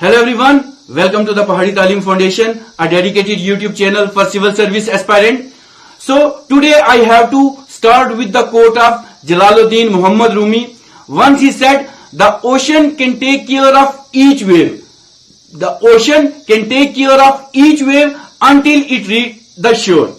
Hello everyone, welcome to the Pahari Talim Foundation, a dedicated YouTube channel for civil service aspirant. So today I have to start with the quote of Jalaluddin Muhammad Rumi. Once he said, "The ocean can take care of each wave. The ocean can take care of each wave until it reach the shore."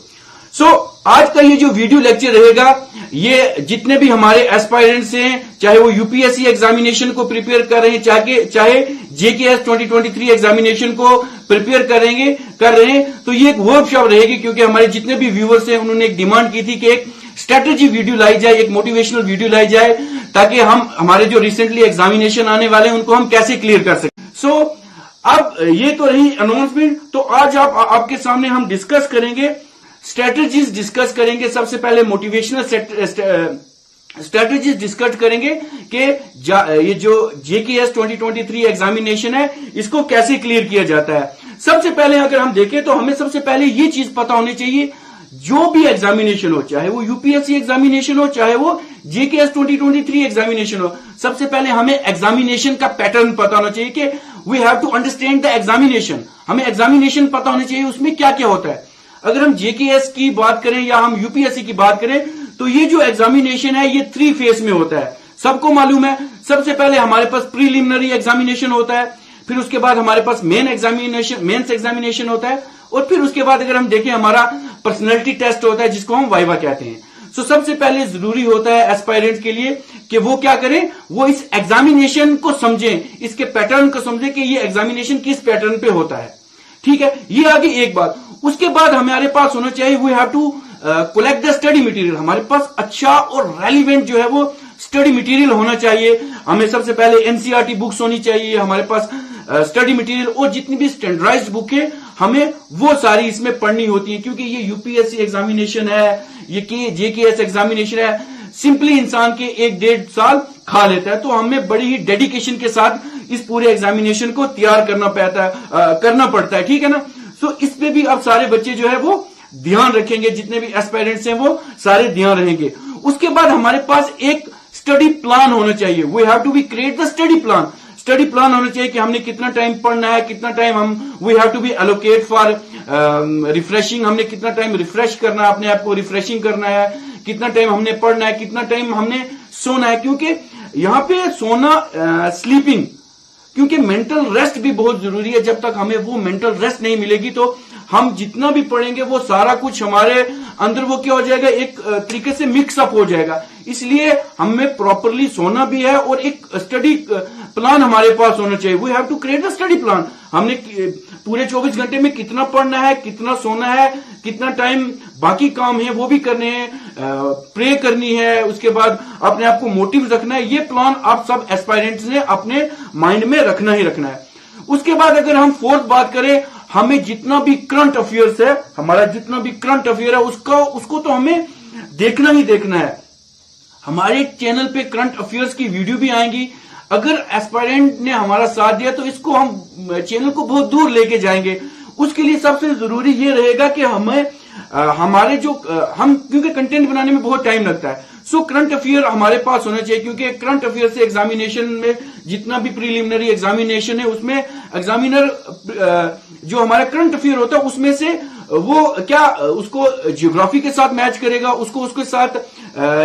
So आज का ये जो video lecture रहेगा, ये जितने भी हमारे aspirants हैं, चाहे वो यूपीएससी एग्जामिनेशन को प्रिपेयर कर रहे हैं, चाहे जेकेएस 2023 एग्जामिनेशन को प्रिपेयर कर रहे हैं, तो ये एक वर्कशॉप रहेगी। क्योंकि हमारे जितने भी व्यूअर्स हैं उन्होंने एक डिमांड की थी कि एक स्ट्रेटेजी वीडियो लाई जाए, एक मोटिवेशनल वीडियो लाई जाए, ताकि हम हमारे जो रिसेंटली एग्जामिनेशन आने वाले हैं उनको हम कैसे क्लियर कर सकें। सो अब ये तो रही अनाउंसमेंट। तो आज आपके सामने हम डिस्कस करेंगे, स्ट्रेटेजीज डिस्कस करेंगे। सबसे पहले मोटिवेशनल स्ट्रेटेजीज डिस्कस करेंगे कि ये जो जेकेएस 2023 एग्जामिनेशन है इसको कैसे क्लियर किया जाता है। सबसे पहले अगर हम देखें तो हमें सबसे पहले ये चीज पता होनी चाहिए, जो भी एग्जामिनेशन हो, चाहे वो यूपीएससी एग्जामिनेशन हो, चाहे वो जेकेएस 2023 एग्जामिनेशन हो, सबसे पहले हमें एग्जामिनेशन का पैटर्न पता होना चाहिए कि we have to understand the examination. हमें एग्जामिनेशन पता होना चाहिए उसमें क्या क्या होता है। अगर हम जेकेएस की बात करें या हम यूपीएससी की बात करें तो ये जो एग्जामिनेशन है ये 3 फेज में होता है। सबको मालूम है, सबसे पहले हमारे पास प्रीलिमिनरी एग्जामिनेशन होता है, फिर उसके बाद हमारे पास मेंस एग्जामिनेशन होता है, और फिर उसके बाद अगर हम देखें हमारा पर्सनैलिटी टेस्ट होता है जिसको हम वाइवा कहते हैं। सो सबसे पहले जरूरी होता है एस्पायरेंट के लिए कि वो क्या करें, वो इस एग्जामिनेशन को समझें, इसके पैटर्न को समझें कि ये एग्जामिनेशन किस पैटर्न पे होता है। ठीक है, ये आगे एक बात। उसके बाद हमारे पास होना चाहिए we have to collect the study material. हमारे पास अच्छा और रेलिवेंट जो है वो स्टडी मटेरियल होना चाहिए। हमें सबसे पहले एनसीईआरटी बुक्स होनी चाहिए हमारे पास, स्टडी मटेरियल, और जितनी भी स्टैंडर्डाइज्ड बुक है हमें वो सारी इसमें पढ़नी होती है। क्योंकि ये यूपीएससी एग्जामिनेशन है, ये जेकेएस एग्जामिनेशन है, सिंपली इंसान के 1-1.5 साल खा लेता है। तो हमें बड़ी ही डेडिकेशन के साथ इस पूरे एग्जामिनेशन को तैयार करना पड़ता है। ठीक है ना। तो इस पे भी अब सारे बच्चे जो है वो ध्यान रखेंगे, जितने भी एस्पायरेंट्स हैं वो सारे ध्यान रहेंगे। उसके बाद हमारे पास एक स्टडी प्लान होना चाहिए। We have to be create the study plan. Study plan होना चाहिए कि हमने कितना टाइम पढ़ना है, कितना time we have to be allocate for refreshing. हमने कितना टाइम रिफ्रेश करना है, अपने आप को रिफ्रेशिंग करना है, कितना टाइम हमने पढ़ना है, कितना टाइम हमने सोना है। क्योंकि यहाँ पे सोना, स्लीपिंग, क्योंकि मेंटल रेस्ट भी बहुत जरूरी है। जब तक हमें वो मेंटल रेस्ट नहीं मिलेगी तो हम जितना भी पढ़ेंगे वो सारा कुछ हमारे अंदर वो क्या हो जाएगा, एक तरीके से मिक्सअप हो जाएगा। इसलिए हमें प्रॉपरली सोना भी है और एक स्टडी प्लान हमारे पास होना चाहिए। We have to create the study plan. हमने पूरे 24 घंटे में कितना पढ़ना है, कितना सोना है, कितना टाइम बाकी काम है वो भी करने हैं, प्रे करनी है, उसके बाद अपने आप को मोटिव रखना है। ये प्लान आप सब एस्पायरेंट्स ने अपने माइंड में रखना ही रखना है। उसके बाद अगर हम फोर्थ बात करें, हमें जितना भी करंट अफेयर्स है, हमारा जितना भी करंट अफेयर है उसको तो हमें देखना ही देखना है। हमारे चैनल पे करंट अफेयर्स की वीडियो भी आएंगी। अगर एस्पायरेंट ने हमारा साथ दिया तो इसको हम चैनल को बहुत दूर लेके जाएंगे। उसके लिए सबसे जरूरी ये रहेगा कि हमें हमारे जो हम, क्योंकि कंटेंट बनाने में बहुत टाइम लगता है, सो करंट अफेयर हमारे पास होना चाहिए। क्योंकि करंट अफेयर से एग्जामिनेशन में जितना भी प्रीलिमिनरी एग्जामिनेशन है उसमें एग्जामिनर जो हमारा करंट अफेयर होता है उसमें से वो क्या उसको ज्योग्राफी के साथ मैच करेगा, उसको उसके साथ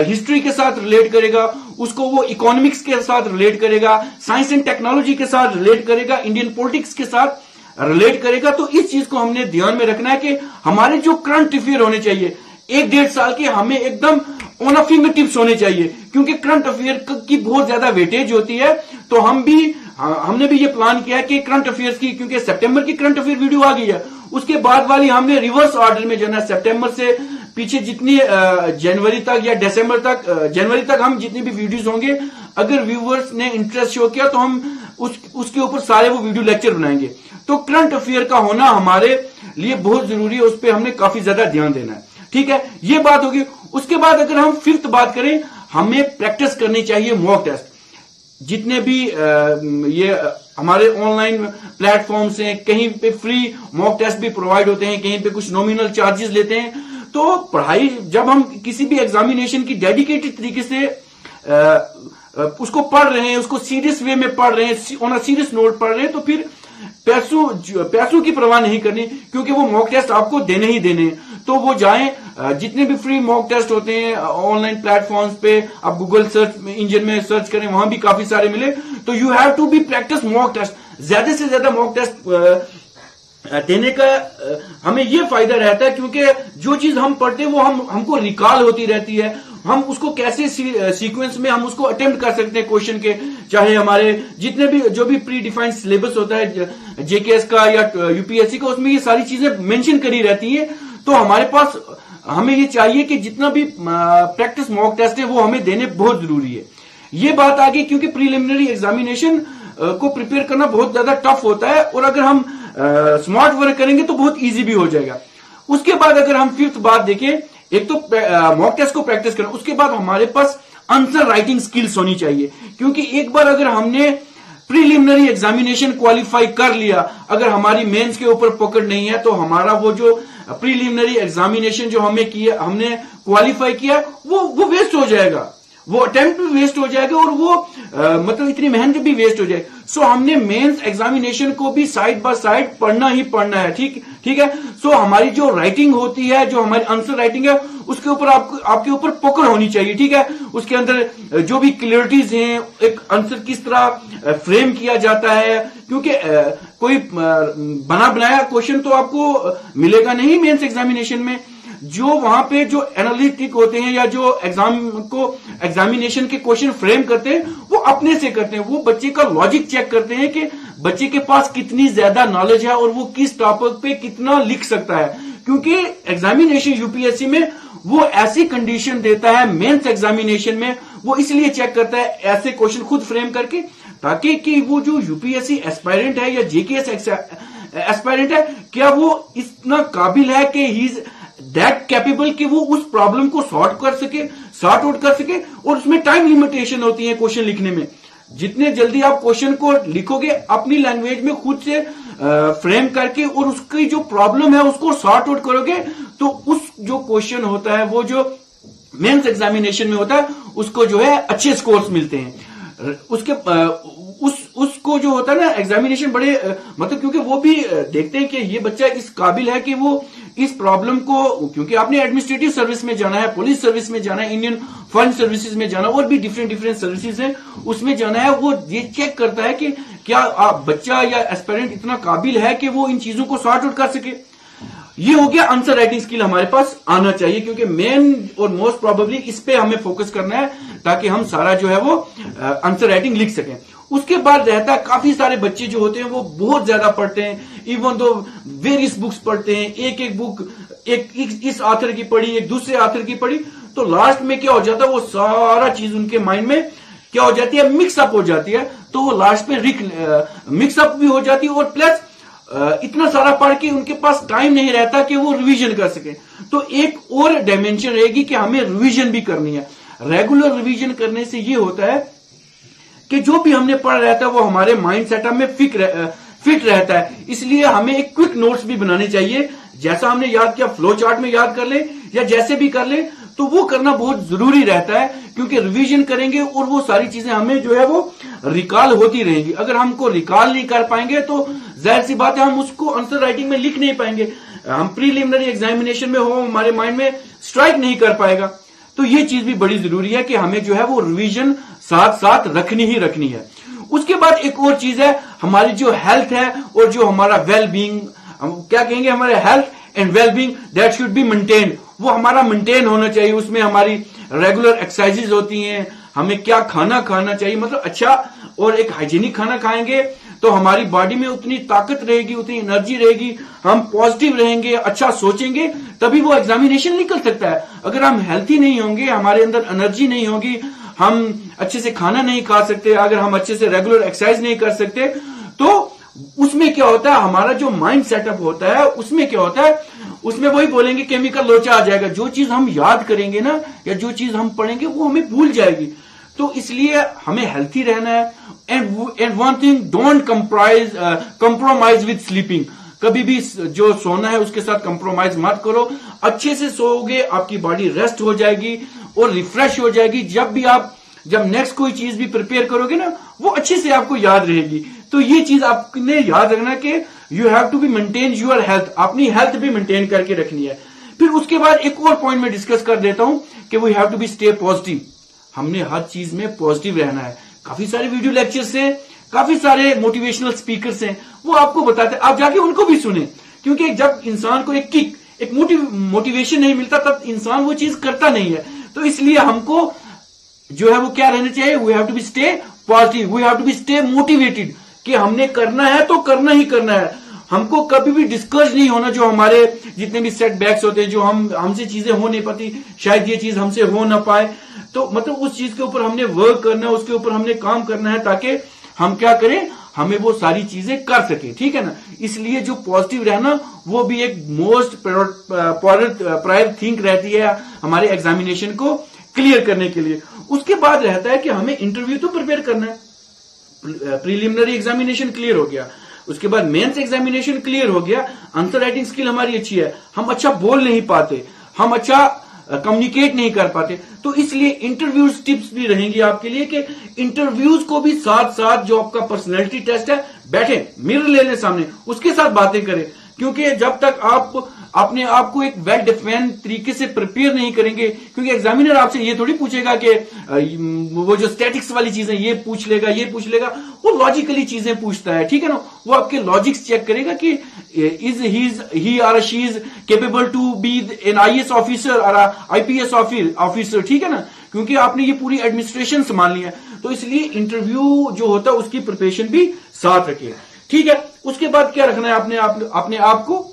हिस्ट्री के साथ रिलेट करेगा, उसको वो इकोनॉमिक्स के साथ रिलेट करेगा, साइंस एंड टेक्नोलॉजी के साथ रिलेट करेगा, इंडियन पॉलिटिक्स के साथ रिलेट करेगा। तो इस चीज को हमने ध्यान में रखना है कि हमारे जो करंट अफेयर होने चाहिए 1-1.5 साल के, हमें एकदम ऑन अ फिंगर टिप्स होने चाहिए। क्योंकि करंट अफेयर की बहुत ज्यादा वेटेज होती है। तो हमने भी ये प्लान किया कि करंट अफेयर्स की, क्योंकि सितंबर की करंट अफेयर वीडियो आ गई है, उसके बाद वाली हमने रिवर्स ऑर्डर में जाना, सितंबर से पीछे जितनी जनवरी तक या दिसंबर तक, जनवरी तक हम जितनी भी वीडियोस होंगे, अगर व्यूवर्स ने इंटरेस्ट शो किया तो हम उसके ऊपर सारे वो वीडियो लेक्चर बनाएंगे। तो करंट अफेयर का होना हमारे लिए बहुत जरूरी है, उस पर हमने काफी ज्यादा ध्यान देना है। ठीक है, ये बात होगी। उसके बाद अगर हम फिफ्थ बात करें, हमें प्रैक्टिस करनी चाहिए मॉक टेस्ट। जितने भी ये हमारे ऑनलाइन प्लेटफॉर्म्स हैं, कहीं पे फ्री मॉक टेस्ट भी प्रोवाइड होते हैं, कहीं पे कुछ नॉमिनल चार्जेस लेते हैं। तो पढ़ाई, जब हम किसी भी एग्जामिनेशन की डेडिकेटेड तरीके से उसको पढ़ रहे हैं, उसको सीरियस वे में पढ़ रहे हैं, ऑन अ सीरियस नोट पढ़ रहे हैं, तो फिर पैसों की परवाह नहीं करनी, क्योंकि वो मॉक टेस्ट आपको देने ही देने हैं। तो वो जाएं, जितने भी फ्री मॉक टेस्ट होते हैं ऑनलाइन प्लेटफॉर्म्स पे, आप गूगल सर्च इंजन में सर्च करें, वहां भी काफी सारे मिले। तो you have to be practice mock test, ज्यादा से ज्यादा मॉक टेस्ट देने का हमें ये फायदा रहता है, क्योंकि जो चीज हम पढ़ते हैं वो हमको रिकॉल होती रहती है। हम उसको कैसे सीक्वेंस में हम उसको अटेम्प्ट कर सकते हैं क्वेश्चन के, चाहे हमारे जितने भी जो भी प्री डिफाइंड सिलेबस होता है जेकेएस का या यूपीएससी का, उसमें ये सारी चीजें मेंशन करी रहती है। तो हमारे पास हमें ये चाहिए कि जितना भी प्रैक्टिस मॉक टेस्ट है वो हमें देने बहुत जरूरी है। ये बात आ गई क्योंकि प्रीलिमिनरी एग्जामिनेशन को प्रिपेयर करना बहुत ज्यादा टफ होता है, और अगर हम स्मार्ट वर्क करेंगे तो बहुत इजी भी हो जाएगा। उसके बाद अगर हम फिफ्थ बात देखें, एक तो मॉक टेस्ट को प्रैक्टिस करना, उसके बाद हमारे पास आंसर राइटिंग स्किल्स होनी चाहिए। क्योंकि एक बार अगर हमने प्रीलिमिनरी एग्जामिनेशन क्वालिफाई कर लिया, अगर हमारी मेंस के ऊपर पकड़ नहीं है, तो हमारा वो जो प्रीलिमिनरी एग्जामिनेशन जो हमने क्वालिफाई किया वो वेस्ट हो जाएगा, वो अटेम्प्ट भी वेस्ट हो जाएगा, और वो मतलब इतनी मेहनत भी वेस्ट हो जाएगी। सो हमने मेंस एग्जामिनेशन को भी साइड बाय साइड पढ़ना ही पढ़ना है, ठीक है। सो हमारी जो राइटिंग होती है, जो हमारी आंसर राइटिंग है, उसके ऊपर आपके ऊपर पकड़ होनी चाहिए, ठीक है। उसके अंदर जो भी क्लियरिटीज हैं, एक आंसर किस तरह फ्रेम किया जाता है, क्योंकि कोई बना बनाया क्वेश्चन तो आपको मिलेगा नहीं मेंस एग्जामिनेशन में। जो वहां पे जो एनालिटिक होते हैं या जो एग्जामिनेशन के क्वेश्चन फ्रेम करते हैं, वो अपने से करते हैं, वो बच्चे का लॉजिक चेक करते हैं कि बच्चे के पास कितनी ज्यादा नॉलेज है और वो किस टॉपिक पे कितना लिख सकता है। क्योंकि एग्जामिनेशन यूपीएससी में वो ऐसी कंडीशन देता है, मेंस एग्जामिनेशन में वो इसलिए चेक करता है ऐसे क्वेश्चन खुद फ्रेम करके, ताकि कि वो जो यूपीएससी एस्पायरेंट है या जेकेएस एस्पायरेंट है, क्या वो इतना काबिल है कि ही इज दैट कैपेबल कि वो उस प्रॉब्लम को सॉर्ट आउट कर सके। और उसमें टाइम लिमिटेशन होती है क्वेश्चन लिखने में। जितने जल्दी आप क्वेश्चन को लिखोगे अपनी लैंग्वेज में खुद से फ्रेम करके, और उसकी जो प्रॉब्लम है उसको सॉर्ट आउट करोगे, तो उस जो क्वेश्चन होता है, वो जो मेंस एग्जामिनेशन में होता है, उसको जो है अच्छे स्कोर्स मिलते हैं। उसको जो होता है ना एग्जामिनेशन बड़े मतलब, क्योंकि वो भी देखते हैं कि ये बच्चा इस काबिल है कि वो इस प्रॉब्लम को, क्योंकि आपने एडमिनिस्ट्रेटिव सर्विस में जाना है, पुलिस सर्विस में जाना है, इंडियन फॉरेन सर्विसेज में जाना, और भी डिफरेंट सर्विसेज हैं, उसमें जाना है। वो ये चेक करता है कि क्या आप बच्चा या एस्पिरेंट इतना काबिल है कि वो इन चीजों को सॉर्ट आउट कर सके। ये हो गया आंसर राइटिंग स्किल हमारे पास आना चाहिए, क्योंकि मेन और मोस्ट प्रोबेबली इस पे हमें फोकस करना है, ताकि हम सारा जो है वो आंसर राइटिंग लिख सकें। उसके बाद रहता है, काफी सारे बच्चे जो होते हैं वो बहुत ज्यादा पढ़ते हैं, इवन दो वेरियस बुक्स पढ़ते हैं, एक बुक एक इस ऑथर की पढ़ी, एक दूसरे ऑथर की पढ़ी, तो लास्ट में क्या हो जाता है, वो सारा चीज उनके माइंड में क्या हो जाती है, मिक्सअप हो जाती है। तो वो लास्ट में मिक्सअप भी हो जाती है, और प्लस इतना सारा पढ़ के उनके पास टाइम नहीं रहता कि वो रिवीजन कर सके। तो एक और डायमेंशन रहेगी कि हमें रिवीजन भी करनी है। रेगुलर रिवीजन करने से ये होता है कि जो भी हमने पढ़ रहता है वो हमारे माइंड सेटअप में फिट रहता है। इसलिए हमें एक क्विक नोट्स भी बनाने चाहिए, जैसा हमने याद किया फ्लो चार्ट में याद कर ले या जैसे भी कर ले, तो वो करना बहुत जरूरी रहता है, क्योंकि रिवीजन करेंगे और वो सारी चीजें हमें जो है वो रिकॉल होती रहेंगी। अगर हमको रिकॉल नहीं कर पाएंगे तो जाहिर सी बात है हम उसको आंसर राइटिंग में लिख नहीं पाएंगे, हम प्रीलिमिनरी एग्जामिनेशन में हो हमारे माइंड में स्ट्राइक नहीं कर पाएगा। तो ये चीज भी बड़ी जरूरी है कि हमें जो है वो रिवीजन साथ साथ रखनी ही रखनी है। उसके बाद एक और चीज है, हमारी जो हेल्थ है और जो हमारा वेल बीइंग, हम क्या कहेंगे, हमारे health and well being that should be maintain, वो हमारा मेंटेन होना चाहिए। उसमें हमारी रेगुलर एक्सरसाइजेज होती हैं, हमें क्या खाना खाना चाहिए, मतलब अच्छा और एक हाइजीनिक खाना खाएंगे तो हमारी बॉडी में उतनी ताकत रहेगी, उतनी एनर्जी रहेगी, हम पॉजिटिव रहेंगे, अच्छा सोचेंगे, तभी वो एग्जामिनेशन निकल सकता है। अगर हम हेल्थी नहीं होंगे, हमारे अंदर एनर्जी नहीं होगी, हम अच्छे से खाना नहीं खा सकते, अगर हम अच्छे से रेगुलर एक्सरसाइज नहीं कर सकते, तो उसमें क्या होता है, हमारा जो माइंड सेटअप होता है उसमें क्या होता है, उसमें वही बोलेंगे केमिकल लोचा आ जाएगा। जो चीज हम याद करेंगे ना या जो चीज हम पढ़ेंगे वो हमें भूल जाएगी। तो इसलिए हमें हेल्थी रहना है। And one thing, don't compromise with sleeping. कभी भी जो सोना है उसके साथ कंप्रोमाइज मत करो। अच्छे से सोओगे, आपकी बॉडी रेस्ट हो जाएगी और रिफ्रेश हो जाएगी। जब भी आप जब नेक्स्ट कोई चीज भी प्रिपेयर करोगे ना, वो अच्छे से आपको याद रहेगी। तो ये चीज आपने याद रखना कि you have to be maintain your health, अपनी हेल्थ भी मेंटेन करके रखनी है। फिर उसके बाद एक और पॉइंट में डिस्कस कर देता हूं कि we have to be stay positive. हमने हर चीज में पॉजिटिव रहना है। काफी सारे वीडियो लेक्चर्स हैं, काफी सारे मोटिवेशनल स्पीकर्स हैं, वो आपको बताते हैं, आप जाके उनको भी सुने। क्योंकि जब इंसान को एक किक, एक मोटिवेशन नहीं मिलता, तब इंसान वो चीज करता नहीं है। तो इसलिए हमको जो है वो क्या रहना चाहिए, we have to be stay positive, we have to be stay motivated, कि हमने करना है तो करना ही करना है। हमको कभी भी डिस्करेज नहीं होना, जो हमारे जितने भी सेटबैक्स होते हैं, जो हमसे चीजें हो नहीं पाती, शायद ये चीज हमसे हो ना पाए, तो मतलब उस चीज के ऊपर हमने वर्क करना है, उसके ऊपर हमने काम करना है, ताकि हम क्या करें, हमें वो सारी चीजें कर सके, ठीक है ना। इसलिए जो पॉजिटिव रहना वो भी एक मोस्ट प्रायर थिंग रहती है हमारे एग्जामिनेशन को क्लियर करने के लिए। उसके बाद रहता है कि हमें इंटरव्यू तो प्रिपेयर करना है। प्रीलिमिनरी एग्जामिनेशन क्लियर हो गया, उसके बाद मेंस एग्जामिनेशन क्लियर हो गया, आंसर राइटिंग स्किल हमारी अच्छी है, हम अच्छा बोल नहीं पाते, हम अच्छा कम्युनिकेट नहीं कर पाते, तो इसलिए इंटरव्यूज टिप्स भी रहेंगी आपके लिए कि इंटरव्यूज को भी साथ साथ जो आपका पर्सनैलिटी टेस्ट है, बैठे मिरर ले लें सामने, उसके साथ बातें करें। क्योंकि जब तक आप अपने आप को एक वेल डिफाइंड तरीके से प्रिपेयर नहीं करेंगे, क्योंकि एग्जामिनर आपसे ये थोड़ी पूछेगा कि वो जो स्टैटिक्स वाली चीजें ये पूछ लेगा, वो लॉजिकली चीजें पूछता है, ठीक है ना। वो आपके लॉजिक्स चेक करेगा कि इज ही और she is capable to be an IAS officer और IPS ऑफिसर, ठीक है ना, क्योंकि आपने ये पूरी एडमिनिस्ट्रेशन संभाल ली है। तो इसलिए इंटरव्यू जो होता है उसकी प्रिपरेशन भी साथ रखिए, ठीक है। उसके बाद क्या रखना है अपने आप को,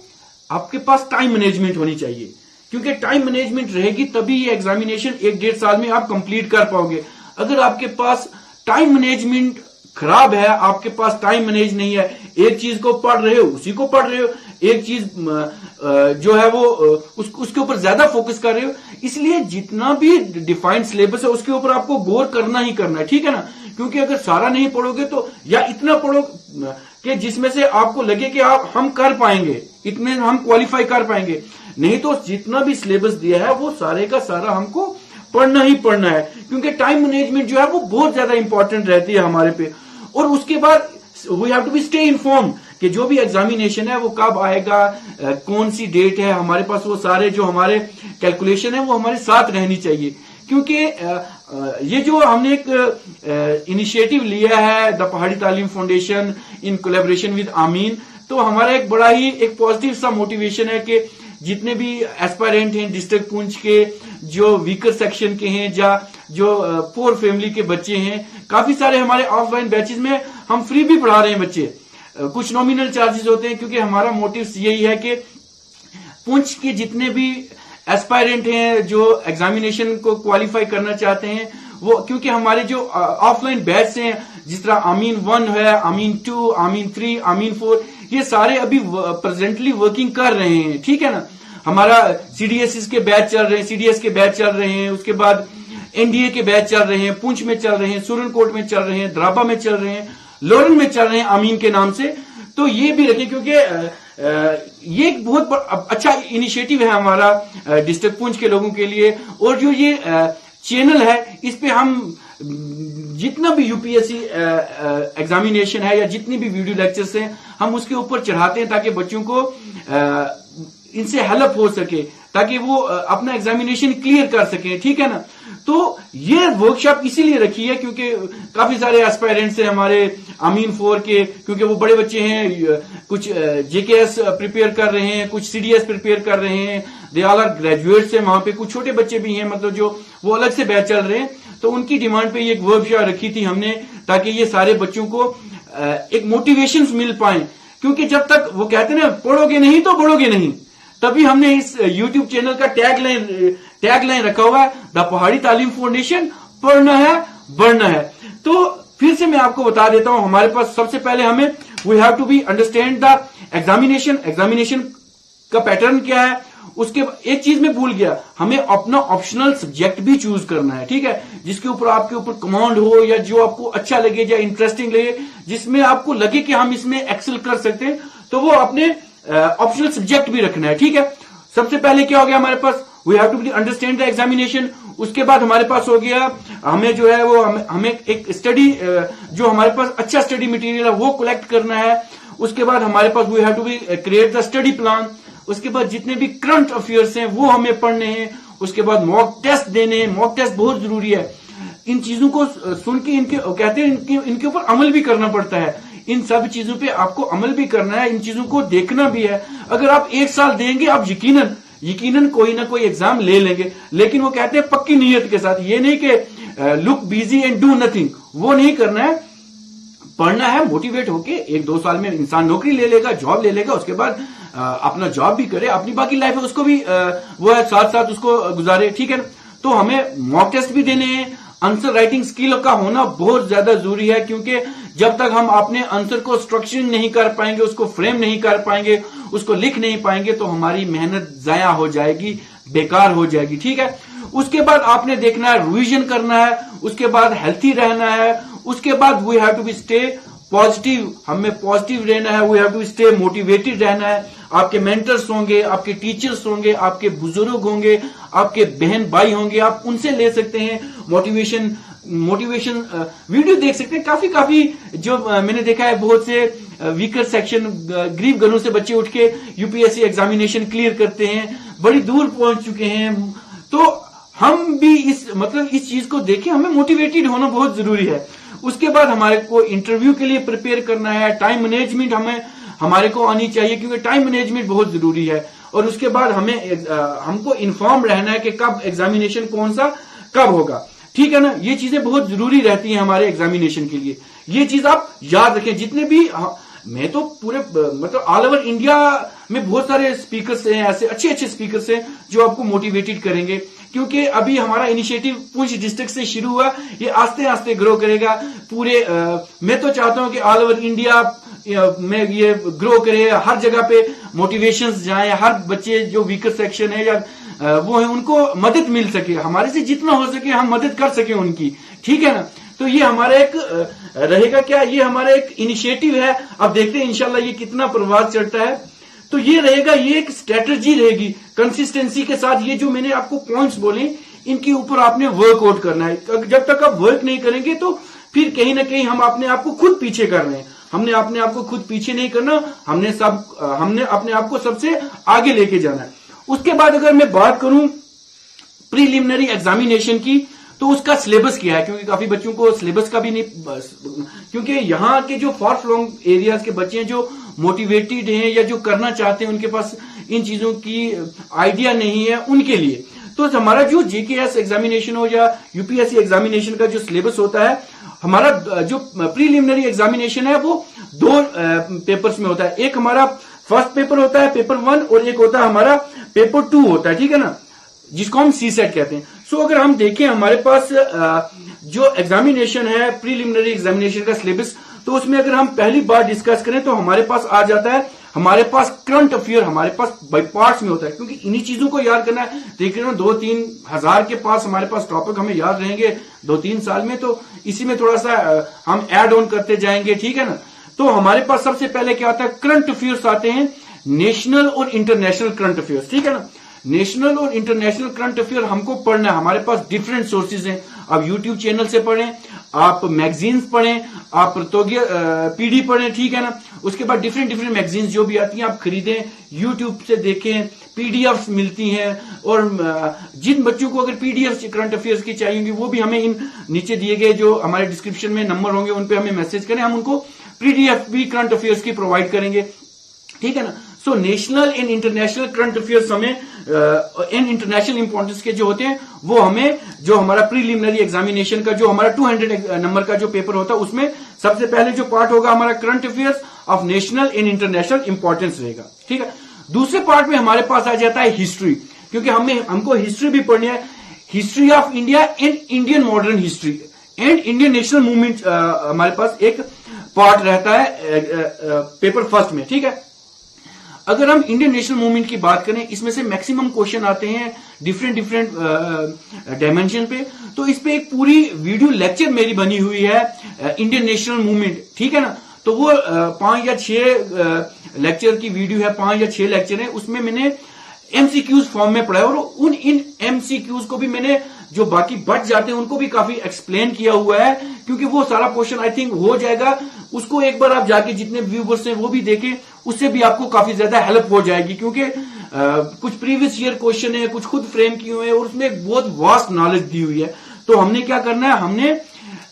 आपके पास टाइम मैनेजमेंट होनी चाहिए, क्योंकि टाइम मैनेजमेंट रहेगी तभी ये एग्जामिनेशन 1-1.5 साल में आप कंप्लीट कर पाओगे। अगर आपके पास टाइम मैनेजमेंट खराब है, आपके पास टाइम मैनेज नहीं है, एक चीज को पढ़ रहे हो उसी को पढ़ रहे हो, एक चीज जो है वो उसके ऊपर ज्यादा फोकस कर रहे हो, इसलिए जितना भी डिफाइंड सिलेबस है उसके ऊपर आपको गौर करना ही करना है, ठीक है ना। क्योंकि अगर सारा नहीं पढ़ोगे तो, या इतना पढ़ो कि जिसमें से आपको लगे कि हम कर पाएंगे, इतने हम क्वालिफाई कर पाएंगे, नहीं तो जितना भी सिलेबस दिया है वो सारे का सारा हमको पढ़ना ही पढ़ना है। क्योंकि टाइम मैनेजमेंट जो है वो बहुत ज्यादा इंपॉर्टेंट रहती है हमारे पे। और उसके बाद we have to be stay informed कि जो भी एग्जामिनेशन है वो कब आएगा, कौन सी डेट है, हमारे पास वो सारे जो हमारे कैलकुलेशन है वो हमारे साथ रहनी चाहिए। क्योंकि ये जो हमने एक इनिशिएटिव लिया है द पहाड़ी तालीम फाउंडेशन इन कोलैबोरेशन विद आमीन, तो हमारा एक बड़ा ही एक पॉजिटिव सा मोटिवेशन है कि जितने भी एस्पायरेंट हैं डिस्ट्रिक्ट पुंछ के, जो वीकर सेक्शन के हैं, या जो पुअर फैमिली के बच्चे हैं, काफी सारे हमारे ऑफलाइन बैचेस में हम फ्री भी पढ़ा रहे हैं बच्चे, कुछ नॉमिनल चार्जेस होते हैं, क्योंकि हमारा मोटिव यही है कि पुंछ के जितने भी एस्पायरेंट हैं जो एग्जामिनेशन को क्वालिफाई करना चाहते हैं, वो क्योंकि हमारे जो ऑफलाइन बैच हैं, जिस तरह आमीन 1 है, आमीन 2, आमीन 3, आमीन 4, ये सारे अभी प्रेजेंटली वर्किंग कर रहे हैं, ठीक है ना। हमारा CDSS के बैच चल रहे हैं, CDS के बैच चल रहे हैं, उसके बाद NDA के बैच चल रहे हैं, पुंछ में चल रहे हैं, सुरनकोट में चल रहे हैं, द्राबा में चल रहे हैं, लोरन में चल रहे हैं आमीन के नाम से। तो ये भी रखें, क्योंकि ये एक बहुत अच्छा इनिशिएटिव है हमारा डिस्ट्रिक्ट पुंछ के लोगों के लिए। और जो ये चैनल है, इस पे हम जितना भी UPSC एग्जामिनेशन है या जितनी भी वीडियो लेक्चर्स हैं, हम उसके ऊपर चढ़ाते हैं ताकि बच्चों को इनसे हेल्प हो सके, ताकि वो अपना एग्जामिनेशन क्लियर कर सके, ठीक है ना। तो ये वर्कशॉप इसीलिए रखी है क्योंकि काफी सारे एस्पायरेंट्स हैं हमारे आमीन 4 के, क्योंकि वो बड़े बच्चे हैं, कुछ JKS प्रिपेयर कर रहे हैं, कुछ CDS प्रिपेयर कर रहे हैं, दे ऑल आर ग्रेजुएट्स हैं वहां पे, कुछ छोटे बच्चे भी हैं, मतलब जो वो अलग से बैच चल रहे हैं। तो उनकी डिमांड पे ये एक वर्कशॉप रखी थी हमने, ताकि ये सारे बच्चों को एक मोटिवेशन मिल पाए। क्योंकि जब तक वो कहते हैं ना, पढ़ोगे नहीं तो बढ़ोगे नहीं, तभी हमने इस YouTube चैनल का टैग लाइन रखा हुआ है, द पहाड़ी तालीम फाउंडेशन, पढ़ना है बढ़ना है। तो फिर से मैं आपको बता देता हूं, हमारे पास सबसे पहले हमें we have to be understand the examination का पैटर्न क्या है। उसके एक चीज में भूल गया, हमें अपना ऑप्शनल सब्जेक्ट भी चूज करना है, ठीक है, जिसके ऊपर आपके ऊपर कमांड हो, या जो आपको अच्छा लगे या इंटरेस्टिंग लगे, जिसमें आपको लगे कि हम इसमें एक्सेल कर सकते हैं, तो वो अपने ऑप्शनल सब्जेक्ट भी रखना है, ठीक है। सबसे पहले क्या हो गया हमारे पास, we have to understand the examination. उसके बाद हमारे पास हो गया, हमें जो है वो हमें एक स्टडी, जो हमारे पास अच्छा स्टडी मटेरियल है वो कलेक्ट करना है। उसके बाद हमारे पास we have to be create the study plan. उसके बाद जितने भी करंट अफेयर्स हैं वो हमें पढ़ने हैं। उसके बाद मॉक टेस्ट देने हैं, मॉक टेस्ट बहुत जरूरी है। इन चीजों को सुन के इनके कहते हैं इनके ऊपर अमल भी करना पड़ता है। इन सब चीजों पे आपको अमल भी करना है, इन चीजों को देखना भी है। अगर आप 1 साल देंगे आप यकीनन कोई ना कोई एग्जाम ले लेंगे, लेकिन वो कहते हैं पक्की नीयत के साथ। ये नहीं कि look busy and do nothing, वो नहीं करना है। पढ़ना है, मोटिवेट होके 1-2 साल में इंसान नौकरी ले लेगा, जॉब ले लेगा, उसके बाद अपना जॉब भी करे, अपनी बाकी लाइफ है उसको भी वो है साथ साथ उसको गुजारे, ठीक है ना। तो हमें मॉक टेस्ट भी देने हैं। आंसर राइटिंग स्किल का होना बहुत ज्यादा जरूरी है, क्योंकि जब तक हम अपने आंसर को स्ट्रक्चरिंग नहीं कर पाएंगे, उसको फ्रेम नहीं कर पाएंगे, उसको लिख नहीं पाएंगे, तो हमारी मेहनत जाया हो जाएगी, बेकार हो जाएगी, ठीक है। उसके बाद आपने देखना है, रिवीजन करना है, उसके बाद हेल्थी रहना है, उसके बाद we have to be stay positive, हमें पॉजिटिव रहना है, we have to stay motivated रहना है। आपके मेंटर्स होंगे, आपके टीचर्स होंगे, आपके बुजुर्ग होंगे, आपके बहन भाई होंगे, आप उनसे ले सकते हैं मोटिवेशन वीडियो देख सकते हैं। काफी जो मैंने देखा है, बहुत से वीकर सेक्शन गरीब घरों से बच्चे उठ के यूपीएससी एग्जामिनेशन क्लियर करते हैं, बड़ी दूर पहुंच चुके हैं। तो हम भी इस चीज को देखें, हमें मोटिवेटेड होना बहुत जरूरी है। उसके बाद हमारे को इंटरव्यू के लिए प्रिपेयर करना है। टाइम मैनेजमेंट हमारे को आनी चाहिए, क्योंकि टाइम मैनेजमेंट बहुत जरूरी है। और उसके बाद हमको इन्फॉर्म रहना है कि कब एग्जामिनेशन कौन सा कब होगा, ठीक है ना। ये चीजें बहुत जरूरी रहती हैं हमारे एग्जामिनेशन के लिए। ये चीज आप याद रखें। जितने भी मैं तो पूरे ऑल ओवर इंडिया में बहुत सारे स्पीकर्स हैं, ऐसे अच्छे स्पीकर्स हैं जो आपको मोटिवेटेड करेंगे, क्योंकि अभी हमारा इनिशिएटिव पुंछ डिस्ट्रिक्ट से शुरू हुआ, ये आस्ते आस्ते ग्रो करेगा पूरे। मैं तो चाहता हूं कि ऑल ओवर इंडिया में ये ग्रो करे, हर जगह पे मोटिवेशंस जाए, हर बच्चे जो वीकर सेक्शन है या वो है उनको मदद मिल सके, हमारे से जितना हो सके हम मदद कर सके उनकी, ठीक है ना। तो ये हमारा एक रहेगा, क्या ये हमारा एक इनिशिएटिव है। अब देखते हैं इंशाल्लाह ये कितना प्रभाव चढ़ता है। तो ये रहेगा, ये एक स्ट्रेटजी रहेगी कंसिस्टेंसी के साथ। ये जो मैंने आपको पॉइंट्स बोले, इनके ऊपर आपने वर्कआउट करना है। जब तक आप वर्क नहीं करेंगे तो फिर कहीं ना कहीं हम अपने आप को खुद पीछे कर रहे हैं। हमने अपने आप को खुद पीछे नहीं करना, हमने अपने आप को सबसे आगे लेके जाना है। उसके बाद अगर मैं बात करूं प्रीलिमिनरी एग्जामिनेशन की, तो उसका सिलेबस क्या है, क्योंकि काफी बच्चों को सिलेबस का भी नहीं, क्योंकि यहाँ के जो फार फ्लॉन्ग एरियाज के बच्चे हैं जो मोटिवेटेड हैं या जो करना चाहते हैं, उनके पास इन चीजों की आइडिया नहीं है, उनके लिए तो हमारा जो जेकेएस एग्जामिनेशन हो या यूपीएससी एग्जामिनेशन का जो सिलेबस होता है, हमारा जो प्रीलिमिनरी एग्जामिनेशन है वो 2 पेपर्स में होता है। एक हमारा फर्स्ट पेपर होता है पेपर 1, और एक होता है हमारा पेपर 2 होता है, ठीक है ना, जिसको हम सीसेट कहते हैं। सो अगर हम देखें हमारे पास जो एग्जामिनेशन है प्रीलिमिनरी एग्जामिनेशन का सिलेबस, तो उसमें अगर हम पहली बार डिस्कस करें तो हमारे पास आ जाता है, हमारे पास करंट अफेयर हमारे पास बाय पार्ट्स में होता है, क्योंकि इन्हीं चीजों को याद करना है। तकरीबन 2-3 हजार के पास हमारे पास टॉपिक हमें याद रहेंगे 2-3 साल में, तो इसी में थोड़ा सा हम ऐड ऑन करते जाएंगे, ठीक है ना। तो हमारे पास सबसे पहले क्या आता है, करंट अफेयर्स आते हैं, नेशनल और इंटरनेशनल करंट अफेयर्स, ठीक है ना। नेशनल और इंटरनेशनल करंट अफेयर हमको पढ़ना है। हमारे पास डिफरेंट सोर्सेज हैं, आप यूट्यूब चैनल से पढ़ें, आप मैगजीन्स पढ़ें, आप पीडी पढ़ें, ठीक है ना। उसके बाद डिफरेंट मैगजीन्स जो भी आती हैं आप खरीदें, यूट्यूब से देखें, पीडीएफ मिलती हैं। और जिन बच्चों को अगर पीडीएफ करंट अफेयर्स की चाहिए होंगी, वो भी हमें इन नीचे दिए गए जो हमारे डिस्क्रिप्शन में नंबर होंगे उन पे हमें मैसेज करें, हम उनको पीडीएफ भी करंट अफेयर्स की प्रोवाइड करेंगे, ठीक है ना। So national and international current affairs हमें इन इंटरनेशनल इंपॉर्टेंस के जो होते हैं वो हमें, जो हमारा प्रीलिमिनरी एग्जामिनेशन का जो हमारा 200 नंबर का जो पेपर होता है उसमें सबसे पहले जो पार्ट होगा हमारा current affairs of national and international importance रहेगा, ठीक है। दूसरे पार्ट में हमारे पास आ जाता है हिस्ट्री, क्योंकि हमको हिस्ट्री भी पढ़नी है, history of India and Indian modern history and Indian national movement हमारे पास एक पार्ट रहता है पेपर फर्स्ट में, ठीक है। अगर हम इंडियन नेशनल मूवमेंट की बात करें, इसमें से मैक्सिमम क्वेश्चन आते हैं डिफरेंट डायमेंशन पे, तो इस पे एक पूरी वीडियो लेक्चर मेरी बनी हुई है इंडियन नेशनल मूवमेंट, ठीक है ना। तो वो 5 या 6 लेक्चर की वीडियो है, 5 या 6 लेक्चर है, उसमें मैंने एमसीक्यूज फॉर्म में पढ़ा है, और उन इन एमसीक्यूज को भी मैंने जो बाकी बच जाते हैं उनको भी काफी एक्सप्लेन किया हुआ है, क्योंकि वो सारा क्वेश्चन आई थिंक हो जाएगा। उसको एक बार आप जाके जितने व्यूवर्स हैं वो भी देखें, उससे भी आपको काफी ज्यादा हेल्प हो जाएगी, क्योंकि कुछ प्रीवियस ईयर क्वेश्चन है, कुछ खुद फ्रेम किए हुए हैं, और उसमें एक बहुत वास्ट नॉलेज दी हुई है। तो हमने क्या करना है, हमने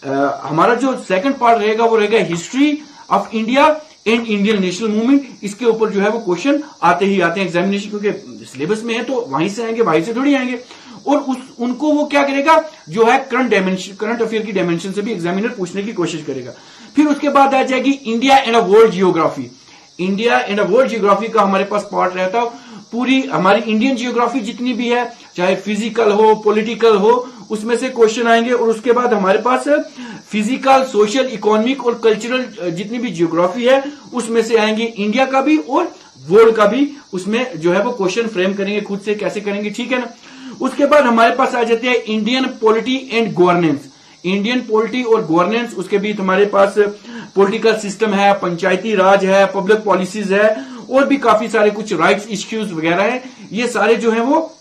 हमारा जो सेकंड पार्ट रहेगा वो रहेगा history of India and Indian national movement. इसके ऊपर जो है वो क्वेश्चन आते ही आते हैं एग्जामिनेशन, क्योंकि सिलेबस में है तो वहीं से आएंगे, वहीं से थोड़ी आएंगे। और उनको वो क्या करेगा, जो है करंट अफेयर की डायमेंशन से भी एग्जामिनर पूछने की कोशिश करेगा। फिर उसके बाद आ जाएगी India and a world geography. India and a world geography का हमारे पास पार्ट रहता है। पूरी हमारी इंडियन जियोग्राफी जितनी भी है, चाहे फिजिकल हो, पॉलिटिकल हो, उसमें से क्वेश्चन आएंगे। और उसके बाद हमारे पास फिजिकल, सोशल, इकोनॉमिक और कल्चरल जितनी भी जियोग्राफी है उसमें से आएंगे इंडिया का भी और वर्ल्ड का भी। उसमें जो है वो क्वेश्चन फ्रेम करेंगे, खुद से कैसे करेंगे, ठीक है ना। उसके बाद हमारे पास आ जाते हैं Indian polity and governance. Indian polity और गवर्नेंस, उसके बीच हमारे पास पॉलिटिकल सिस्टम है, पंचायती राज है, पब्लिक पॉलिसीज है, और भी काफी सारे कुछ राइट्स इश्यूज वगैरह है। ये सारे जो है वो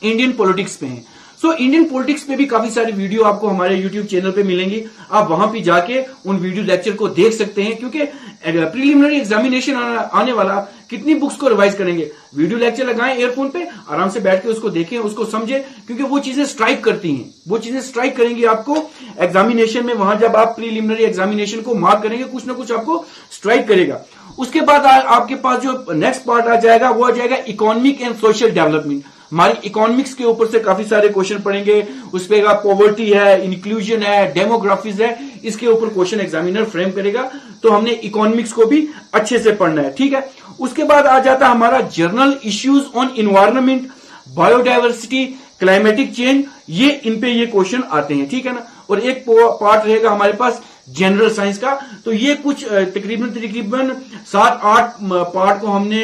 इंडियन पॉलिटिक्स पे हैं। सो इंडियन पॉलिटिक्स पे भी काफी सारी वीडियो आपको हमारे यूट्यूब चैनल पे मिलेंगी। आप वहां पे जाके उन वीडियो लेक्चर को देख सकते हैं, क्योंकि प्रीलिमिनरी एग्जामिनेशन आने वाला, कितनी बुक्स को रिवाइज करेंगे। वीडियो लेक्चर लगाएं एयरफोन पे, आराम से बैठ के उसको देखें, उसको समझें, क्योंकि वो चीजें स्ट्राइक करती हैं, वो चीजें स्ट्राइक करेंगी आपको एग्जामिनेशन में। वहां जब आप प्रीलिमिनरी एग्जामिनेशन को मार्क करेंगे, कुछ ना कुछ आपको स्ट्राइक करेगा। उसके बाद आपके पास जो नेक्स्ट पार्ट आ जाएगा वो आ जाएगा इकोनॉमिक एंड सोशल डेवलपमेंट। हमारी इकोनॉमिक्स के ऊपर से काफी सारे क्वेश्चन पढ़ेंगे। उस पे पॉवर्टी है, इंक्लूजन है, डेमोग्राफीज है, इसके ऊपर क्वेश्चन एग्जामिनर फ्रेम करेगा। तो हमने इकोनॉमिक्स को भी अच्छे से पढ़ना है, ठीक है। उसके बाद आ जाता है हमारा journal issues on environment, biodiversity, climatic change. ये इन पे ये क्वेश्चन आते हैं, ठीक है ना। और एक पार्ट रहेगा हमारे पास जनरल साइंस का। तो ये कुछ तकरीबन 7-8 पार्ट को हमने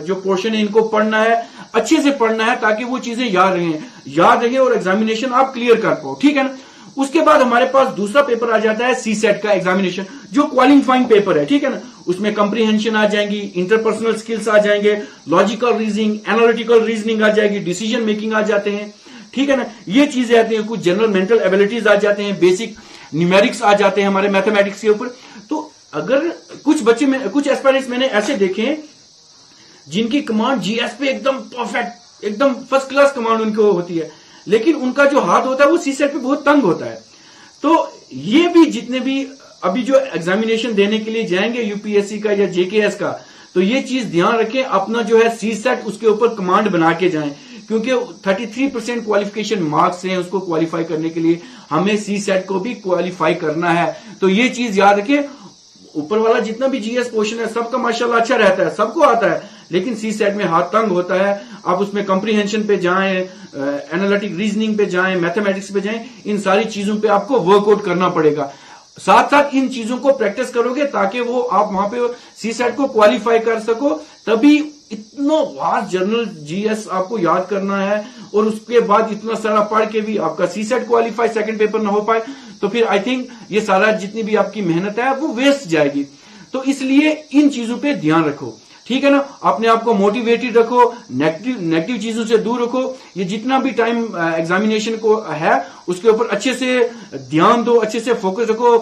जो पोर्शन है इनको पढ़ना है, अच्छे से पढ़ना है, ताकि वो चीजें याद रहे और एग्जामिनेशन आप क्लियर कर पाओ, ठीक है ना। उसके बाद हमारे पास दूसरा पेपर आ जाता है सीसेट का एग्जामिनेशन, जो क्वालिफाइंग पेपर है, ठीक है ना। उसमें कंप्रीहेंशन आ जाएंगी, इंटरपर्सनल स्किल्स आ जाएंगे, लॉजिकल रीजनिंग, एनालिटिकल रीजनिंग आ जाएगी, डिसीजन मेकिंग आ जाते हैं, ठीक है ना। ये चीजें आती हैं। कुछ जनरल मेंटल एबिलिटीज आ जाते हैं, बेसिक न्यूमेरिक्स आ जाते हैं हमारे मैथमेटिक्स के ऊपर। तो अगर कुछ बच्चे में, कुछ एस्पायरेंट्स मैंने ऐसे देखे हैं जिनकी कमांड जीएस पे एकदम परफेक्ट, एकदम फर्स्ट क्लास कमांड उनको होती है, लेकिन उनका जो हाथ होता है वो सीसेट पे बहुत तंग होता है। तो ये भी जितने भी अभी जो एग्जामिनेशन देने के लिए जाएंगे यूपीएससी का या जेकेएस का, तो ये चीज ध्यान रखें, अपना जो है सीसेट उसके ऊपर कमांड बना के जाएं, क्योंकि 33% क्वालिफिकेशन मार्क्स हैं उसको क्वालिफाई करने के लिए, हमें सीसेट को भी क्वालिफाई करना है। तो ये चीज याद रखें। ऊपर वाला जितना भी जीएस क्वेश्चन है सबका माशाल्लाह अच्छा रहता है, सबको आता है, लेकिन सीसेट में हाथ तंग होता है। आप उसमें कंप्रीहेंशन पे जाएं, एनालिटिक रीजनिंग पे जाएं, मैथमेटिक्स पे जाएं, इन सारी चीजों पे आपको वर्कआउट करना पड़ेगा। साथ साथ इन चीजों को प्रैक्टिस करोगे ताकि वो आप वहां पे सीसेट को क्वालिफाई कर सको। तभी इतना वास्ट जनरल जीएस आपको याद करना है, और उसके बाद इतना सारा पढ़ के भी आपका सीसेट क्वालिफाई सेकंड पेपर ना हो पाए, तो फिर आई थिंक ये सारा जितनी भी आपकी मेहनत है वो वेस्ट जाएगी। तो इसलिए इन चीजों पे ध्यान रखो, ठीक है ना। अपने आप को मोटिवेटेड रखो, नेगेटिव चीजों से दूर रखो। ये जितना भी टाइम एग्जामिनेशन को है उसके ऊपर अच्छे से ध्यान दो, अच्छे से फोकस रखो,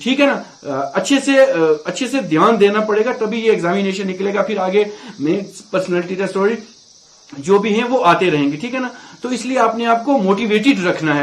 ठीक है ना। अच्छे से ध्यान देना पड़ेगा, तभी ये एग्जामिनेशन निकलेगा। फिर आगे मेंस, पर्सनैलिटी टेस्ट, स्टोरी जो भी हैं वो आते रहेंगे, ठीक है ना। तो इसलिए अपने आप को मोटिवेटेड रखना है।